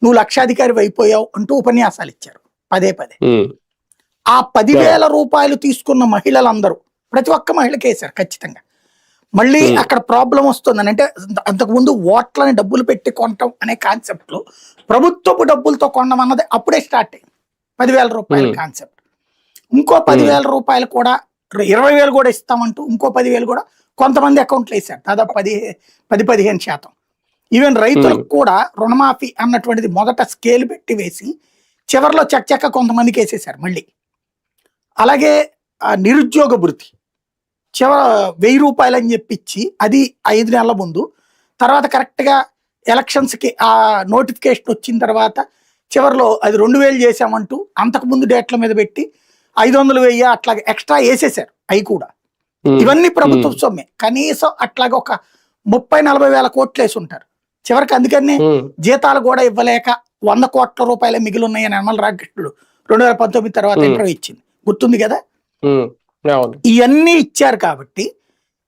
నువ్వు లక్షాధికారి అయిపోయావు అంటూ ఉపన్యాసాలు ఇచ్చారు పదే పదే. ఉమ్, ఆ 10,000 రూపాయలు తీసుకున్న మహిళలందరూ ప్రతి ఒక్క మహిళకి వేశారు ఖచ్చితంగా. మళ్ళీ అక్కడ ప్రాబ్లం వస్తుందని అంటే అంతకుముందు ఓట్లని డబ్బులు పెట్టి కొనటం అనే కాన్సెప్ట్ లో ప్రభుత్వపు డబ్బులతో కొనడం అన్నది అప్పుడే స్టార్ట్ అయింది. 10,000 రూపాయల కాన్సెప్ట్. ఇంకో 10,000 రూపాయలు కూడా 20,000 కూడా ఇస్తామంటూ ఇంకో 10,000 కూడా కొంతమంది అకౌంట్లు వేశారు. దాదాపు 10-15%. ఈవెన్ రైతులకు కూడా రుణమాఫీ అన్నటువంటిది మొదట స్కేల్ పెట్టి వేసి చివరిలో చక్క కొంతమందికి వేసేసారు మళ్ళీ. అలాగే నిరుద్యోగ భృతి 1,000 రూపాయలు అని చెప్పించి అది 5 నెలల ముందు, తర్వాత కరెక్ట్గా ఎలక్షన్స్కి ఆ నోటిఫికేషన్ వచ్చిన తర్వాత చివరిలో అది 2,000 చేసామంటూ అంతకుముందు డేట్ల మీద పెట్టి 500, 1000 అట్లాగే ఎక్స్ట్రా వేసేసారు. అవి కూడా ఇవన్నీ ప్రభుత్వ సొమ్మే. కనీసం అట్లాగే ఒక 30-40 వేల కోట్లు వేసి ఉంటారు చివరికి. అందుకని జీతాలు కూడా ఇవ్వలేక 100 కోట్ల రూపాయలే మిగిలి ఉన్నాయని నిర్మల రామకృష్ణుడు 2019 తర్వాత ఇంటర్వ్యూ ఇచ్చింది, గుర్తుంది కదా. ఇవన్నీ ఇచ్చారు కాబట్టి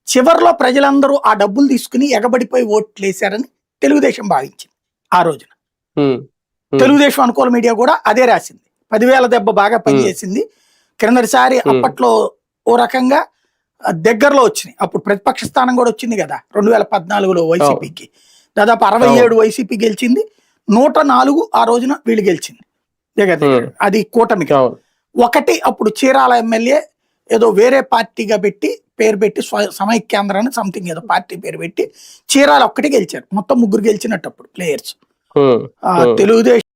చివరిలో ప్రజలందరూ ఆ డబ్బులు తీసుకుని ఎగబడిపోయి ఓట్లు వేశారని తెలుగుదేశం భావించింది ఆ రోజున. తెలుగుదేశం అనుకూల మీడియా కూడా అదే రాసింది. 10,000 దెబ్బ బాగా పనిచేసింది. క్రిందటిసారి అప్పట్లో ఓ రకంగా దగ్గరలో వచ్చినాయి. అప్పుడు ప్రతిపక్ష స్థానం కూడా వచ్చింది కదా 2014లో వైసీపీకి. దాదాపు 67 వైసీపీ గెలిచింది, 104 ఆ రోజున వీళ్ళు గెలిచింది దగ్గర. అది కూటమికి. ఒకటి అప్పుడు చీరాల ఎమ్మెల్యే ఏదో వేరే పార్టీగా పెట్టి పేరు పెట్టి సమైక్యాంధ్ర అని సంథింగ్ ఏదో పార్టీ పేరు పెట్టి చీరాల ఒక్కటి గెలిచారు. మొత్తం 3 గెలిచినట్టు అప్పుడు ప్లేయర్స్. తెలుగుదేశం